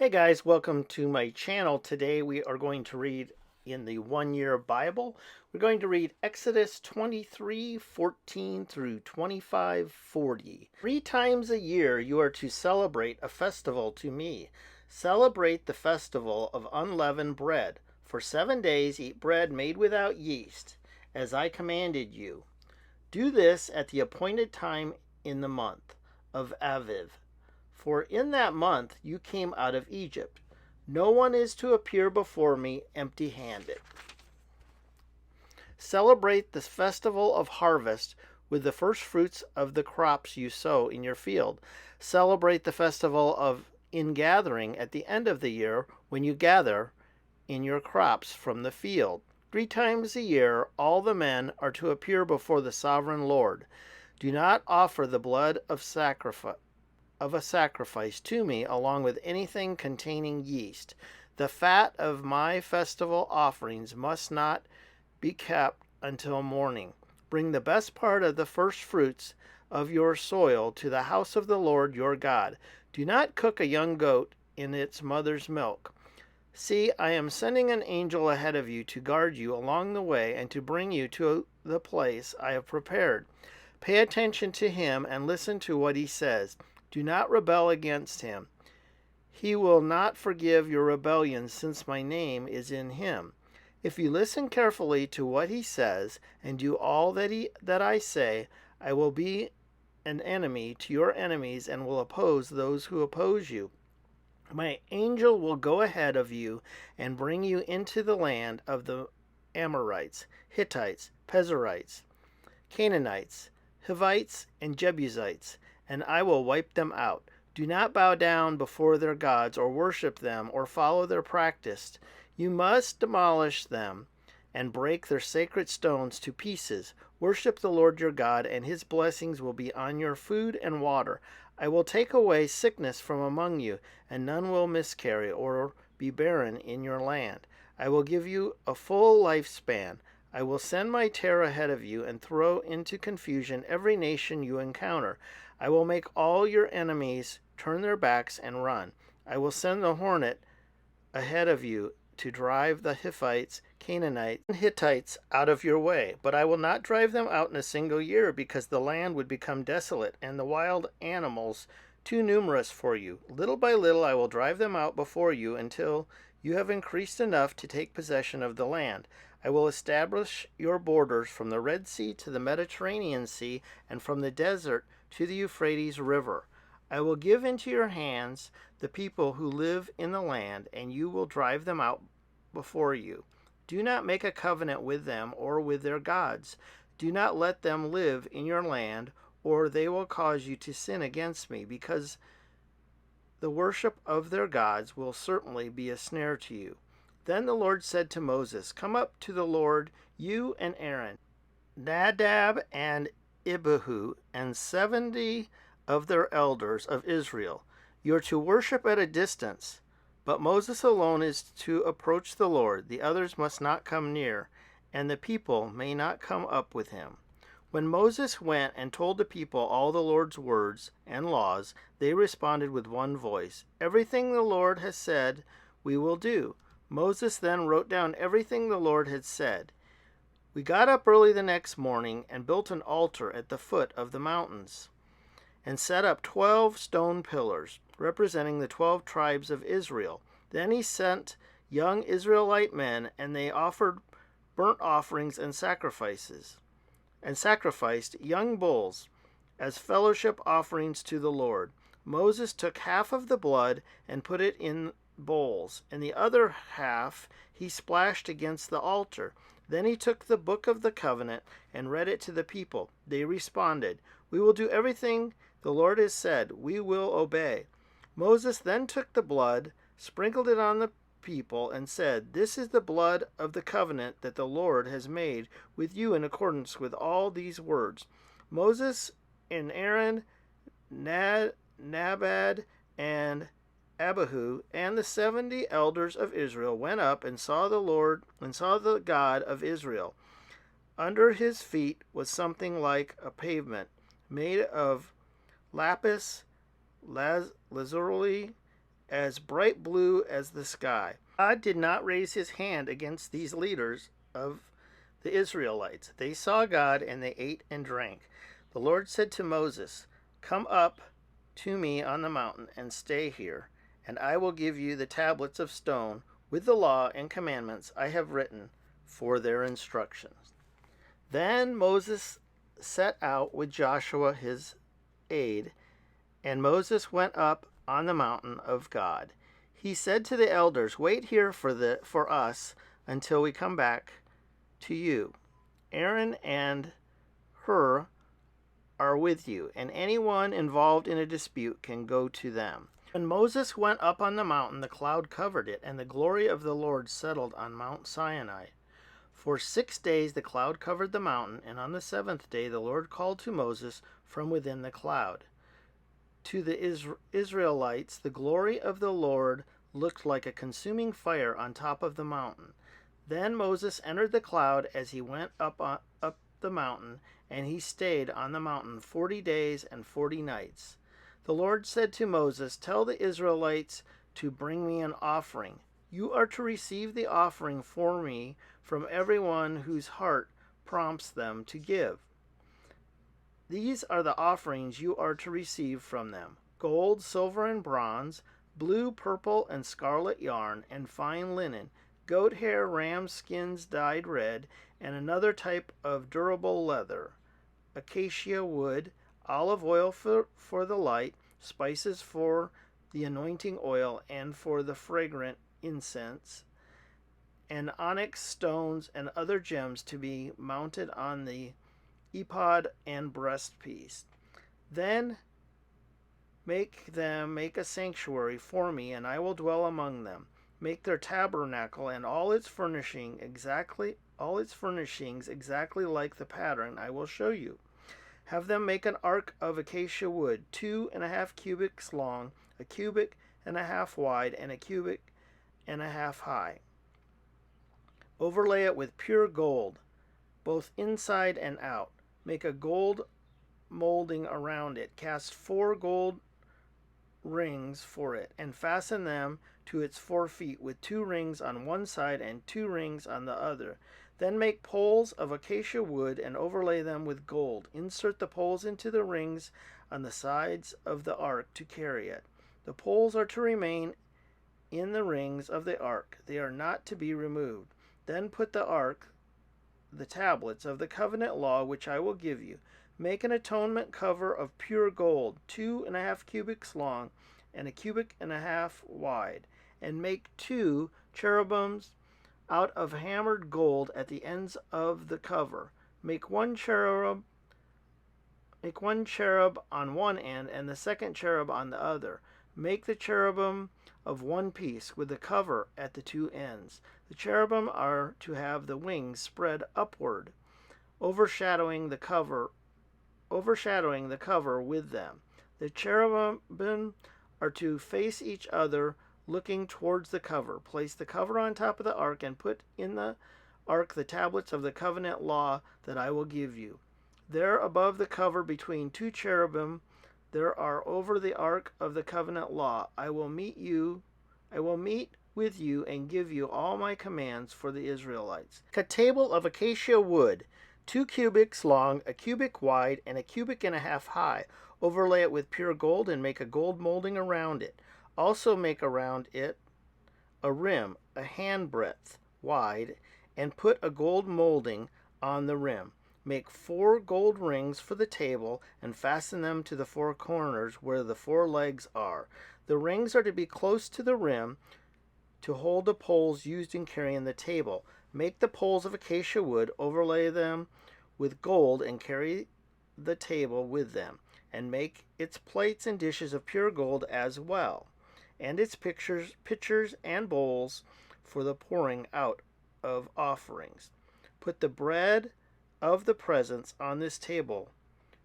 Hey guys, welcome to my channel. Today we are going to read in the 1 Year Bible. We're going to read Exodus 23:14 through 25:40. 3 times a year you are to celebrate a festival to me. Celebrate the festival of unleavened bread. For 7 days eat bread made without yeast, as I commanded you. Do this at the appointed time in the month of Aviv. For in that month you came out of Egypt. No one is to appear before me empty handed. Celebrate the festival of harvest with the first fruits of the crops you sow in your field. Celebrate the festival of ingathering at the end of the year when you gather in your crops from the field. 3 times a year all the men are to appear before the sovereign Lord. Do not offer the blood of a sacrifice to me along with anything containing yeast. The fat of my festival offerings must not be kept until morning. Bring the best part of the first fruits of your soil to the house of the Lord your God. Do not cook a young goat in its mother's milk. See, I am sending an angel ahead of you to guard you along the way and to bring you to the place I have prepared. Pay attention to him and listen to what he says. Do not rebel against him. He will not forgive your rebellion since my name is in him. If you listen carefully to what he says and do all that I say, I will be an enemy to your enemies and will oppose those who oppose you. My angel will go ahead of you and bring you into the land of the Amorites, Hittites, Perizzites, Canaanites, Hivites, and Jebusites, and I will wipe them out. Do not bow down before their gods or worship them or follow their practice. You must demolish them and break their sacred stones to pieces. Worship the Lord your God, and his blessings will be on your food and water. I will take away sickness from among you, and none will miscarry or be barren in your land. I will give you a full lifespan. I will send my terror ahead of you and throw into confusion every nation you encounter. I will make all your enemies turn their backs and run. I will send the hornet ahead of you to drive the Hivites, Canaanites, and Hittites out of your way. But I will not drive them out in a single year, because the land would become desolate and the wild animals too numerous for you. Little by little I will drive them out before you until you have increased enough to take possession of the land. I will establish your borders from the Red Sea to the Mediterranean Sea and from the desert to the Euphrates River. I will give into your hands the people who live in the land, and you will drive them out before you. Do not make a covenant with them or with their gods. Do not let them live in your land, or they will cause you to sin against me, because the worship of their gods will certainly be a snare to you. Then the Lord said to Moses, Come up to the Lord, you and Aaron, Nadab and Abihu, and 70 of their elders of Israel. You are to worship at a distance, but Moses alone is to approach the Lord. The others must not come near, and the people may not come up with him. When Moses went and told the people all the Lord's words and laws, they responded with one voice, Everything the Lord has said, we will do. Moses then wrote down everything the Lord had said. We got up early the next morning and built an altar at the foot of the mountains and set up 12 stone pillars, representing the 12 tribes of Israel. Then he sent young Israelite men, and they offered burnt offerings and sacrificed young bulls as fellowship offerings to the Lord. Moses took half of the blood and put it in bowls, and the other half he splashed against the altar. Then he took the book of the covenant and read it to the people. They responded, We will do everything the Lord has said. We will obey. Moses then took the blood, sprinkled it on the people, and said, This is the blood of the covenant that the Lord has made with you in accordance with all these words. Moses and Aaron, Nadab, and Abihu, and the 70 elders of Israel went up and saw the Lord and saw the God of Israel. Under his feet was something like a pavement made of lapis lazuli as bright blue as the sky. God did not raise his hand against these leaders of the Israelites. They saw God and they ate and drank. The Lord said to Moses, "Come up to me on the mountain and stay here, and I will give you the tablets of stone with the law and commandments I have written for their instructions." Then Moses set out with Joshua his aide, and Moses went up on the mountain of God. He said to the elders, "Wait here for us until we come back to you. Aaron and Hur are with you, and anyone involved in a dispute can go to them." When Moses went up on the mountain, the cloud covered it, and the glory of the Lord settled on Mount Sinai. For 6 days the cloud covered the mountain, and on the seventh day the Lord called to Moses from within the cloud. To the Israelites, the glory of the Lord looked like a consuming fire on top of the mountain. Then Moses entered the cloud as he went up the mountain, and he stayed on the mountain 40 days and 40 nights. The Lord said to Moses, "Tell the Israelites to bring me an offering. You are to receive the offering for me from everyone whose heart prompts them to give. These are the offerings you are to receive from them: gold, silver, and bronze, blue, purple, and scarlet yarn, and fine linen, goat hair, ram skins dyed red, and another type of durable leather, acacia wood, olive oil for the light, spices for the anointing oil and for the fragrant incense, and onyx stones and other gems to be mounted on the ephod and breastpiece. Then make a sanctuary for me, and I will dwell among them. Make their tabernacle and all its furnishings exactly like the pattern I will show you. Have them make an ark of acacia wood, 2.5 cubits long, a cubit and a half wide, and a cubit and a half high. Overlay it with pure gold, both inside and out. Make a gold molding around it. Cast 4 gold rings for it, and fasten them to its 4 feet with 2 rings on one side and 2 rings on the other. Then make poles of acacia wood and overlay them with gold. Insert the poles into the rings on the sides of the ark to carry it. The poles are to remain in the rings of the ark. They are not to be removed. Then put the ark, the tablets of the covenant law which I will give you. Make an atonement cover of pure gold, 2.5 cubits long and a cubit and a half wide, and make 2 cherubims out of hammered gold at the ends of the cover. Make one cherub on one end and the second cherub on the other. Make the cherubim of one piece with the cover at the 2 ends. The cherubim are to have the wings spread upward, overshadowing the cover with them. The cherubim are to face each other, looking towards the cover. Place the cover on top of the ark and put in the ark the tablets of the covenant law that I will give you. There above the cover between 2 cherubim there are over the ark of the covenant law. I will meet with you and give you all my commands for the Israelites. A table of acacia wood, 2 cubits long, a cubit wide, and a cubit and a half high. Overlay it with pure gold and make a gold molding around it. Also make around it a rim, a handbreadth wide, and put a gold molding on the rim. Make 4 gold rings for the table and fasten them to the 4 corners where the 4 legs are. The rings are to be close to the rim to hold the poles used in carrying the table. Make the poles of acacia wood, overlay them with gold, and carry the table with them, and make its plates and dishes of pure gold as well, and its pitchers and bowls for the pouring out of offerings. Put the bread of the presence on this table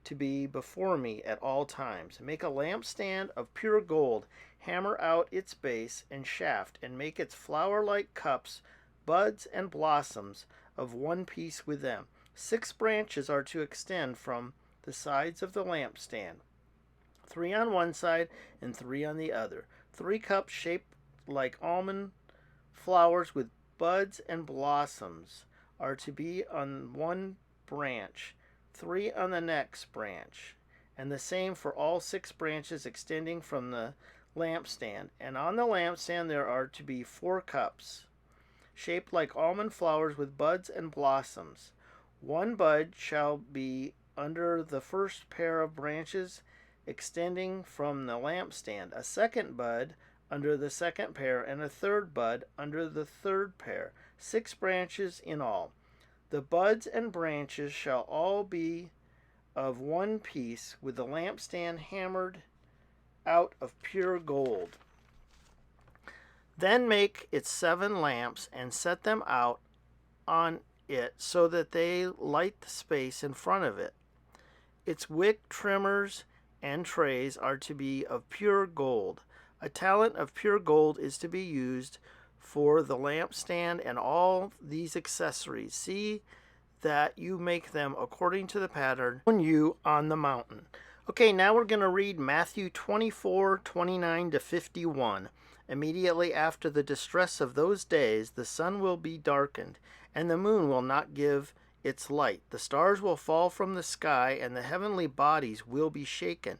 to be before me at all times. Make a lampstand of pure gold, hammer out its base and shaft, and make its flower-like cups, buds, and blossoms of one piece with them. 6 branches are to extend from the sides of the lampstand, 3 on one side and 3 on the other. 3 cups shaped like almond flowers with buds and blossoms are to be on one branch, 3 on the next branch, and the same for all 6 branches extending from the lampstand. And on the lampstand there are to be 4 cups, shaped like almond flowers with buds and blossoms. 1 bud shall be under the first pair of branches extending from the lampstand, a second bud under the second pair, and a third bud under the third pair, 6 branches in all. The buds and branches shall all be of one piece, with the lampstand hammered out of pure gold. Then make its 7 lamps and set them out on it so that they light the space in front of it. Its wick trimmers and trays are to be of pure gold. A talent of pure gold is to be used for the lampstand and all these accessories. See that you make them according to the pattern shown you on the mountain. Okay, now we're going to read Matthew 24:29 to 51. Immediately after the distress of those days, the sun will be darkened, and the moon will not give its light. The stars will fall from the sky, and the heavenly bodies will be shaken.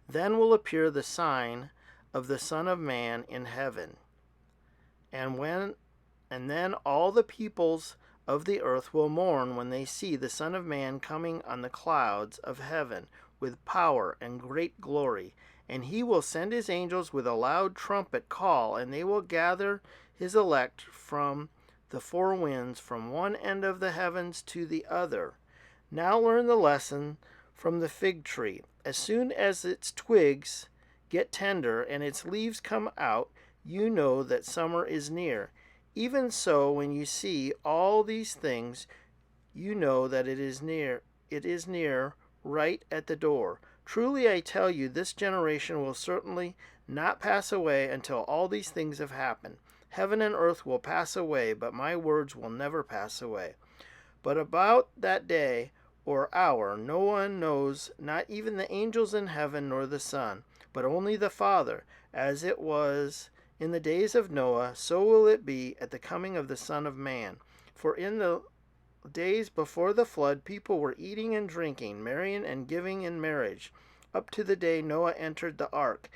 Then will appear the sign of the Son of Man in heaven. And then all the peoples of the earth will mourn when they see the Son of Man coming on the clouds of heaven with power and great glory. And he will send his angels with a loud trumpet call, and they will gather his elect from the 4 winds, from one end of the heavens to the other. Now learn the lesson from the fig tree. As soon as its twigs get tender and its leaves come out, you know that summer is near. Even so, when you see all these things, you know that it is near, right at the door. Truly I tell you, this generation will certainly not pass away until all these things have happened. Heaven and earth will pass away, but my words will never pass away. But about that day or hour no one knows, not even the angels in heaven nor the Son, but only the Father. As it was in the days of Noah, so will it be at the coming of the Son of Man. For in the days before the flood, people were eating and drinking, marrying and giving in marriage, up to the day Noah entered the ark,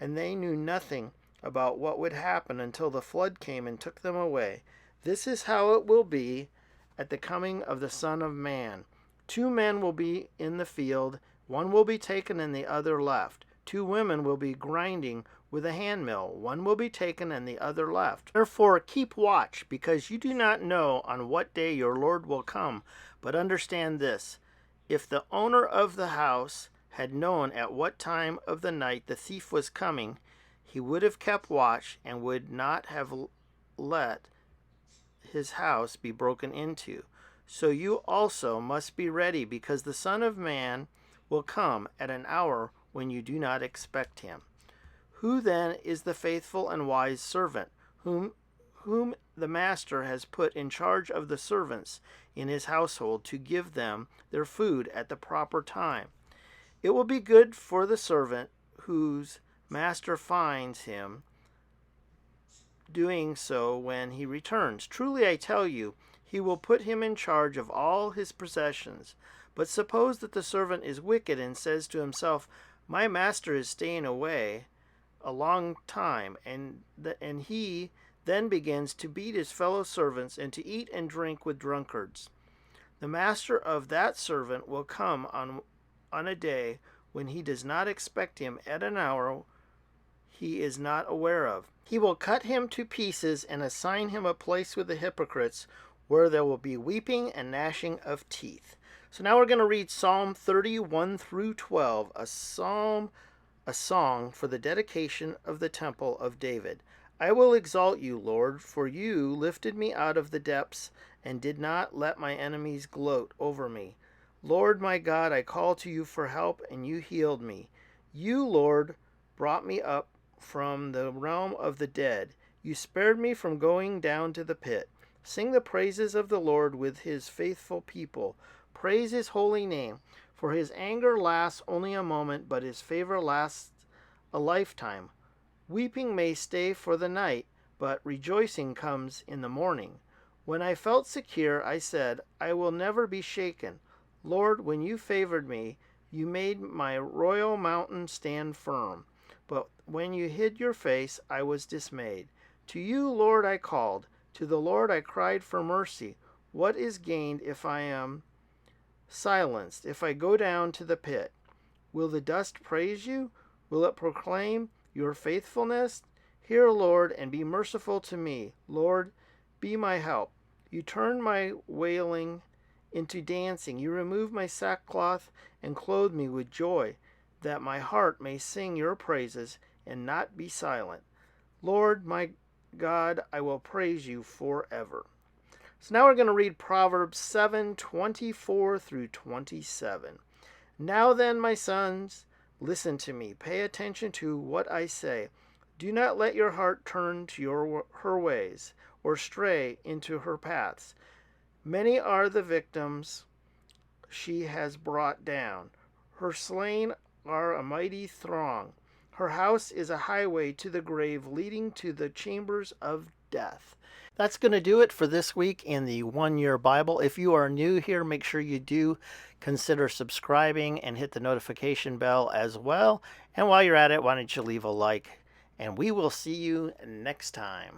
and they knew nothing about what would happen until the flood came and took them away. This is how it will be at the coming of the Son of Man. 2 men will be in the field, one will be taken and the other left. 2 women will be grinding with a handmill, one will be taken and the other left. Therefore keep watch, because you do not know on what day your Lord will come. But understand this, if the owner of the house had known at what time of the night the thief was coming, he would have kept watch and would not have let his house be broken into. So you also must be ready, because the Son of Man will come at an hour when you do not expect him. Who then is the faithful and wise servant, whom the master has put in charge of the servants in his household to give them their food at the proper time? It will be good for the servant whose master finds him doing so when he returns. Truly I tell you, he will put him in charge of all his possessions. But suppose that the servant is wicked and says to himself, my master is staying away a long time, and he then begins to beat his fellow servants and to eat and drink with drunkards. The master of that servant will come on a day when he does not expect him, at an hour he is not aware of. He will cut him to pieces and assign him a place with the hypocrites, where there will be weeping and gnashing of teeth. So now we're going to read Psalm 31 through 12, a song for the dedication of the temple of David. I will exalt you, Lord, for you lifted me out of the depths and did not let my enemies gloat over me. Lord my God, I called to you for help, and you healed me. You, Lord, brought me up from the realm of the dead. You spared me from going down to the pit. Sing the praises of the Lord with his faithful people. Praise his holy name, for his anger lasts only a moment, but his favor lasts a lifetime. Weeping may stay for the night, but rejoicing comes in the morning. When I felt secure, I said, I will never be shaken. Lord, when you favored me, you made my royal mountain stand firm. But when you hid your face, I was dismayed. To you, Lord, I called. To the Lord I cried for mercy. What is gained if I am silenced, if I go down to the pit? Will the dust praise you? Will it proclaim your faithfulness? Hear, Lord, and be merciful to me. Lord, be my help. You turn my wailing into dancing. You remove my sackcloth and clothe me with joy, that my heart may sing your praises and not be silent. Lord, my God, I will praise you forever. So now we're going to read Proverbs 7:24 through 27. Now then, my sons, listen to me. Pay attention to what I say. Do not let your heart turn to her ways or stray into her paths. Many are the victims she has brought down. Her slain are a mighty throng. Her house is a highway to the grave, leading to the chambers of death. That's going to do it for this week in the 1 Year Bible. If you are new here, make sure you do consider subscribing and hit the notification bell as well. And while you're at it, why don't you leave a like? And we will see you next time.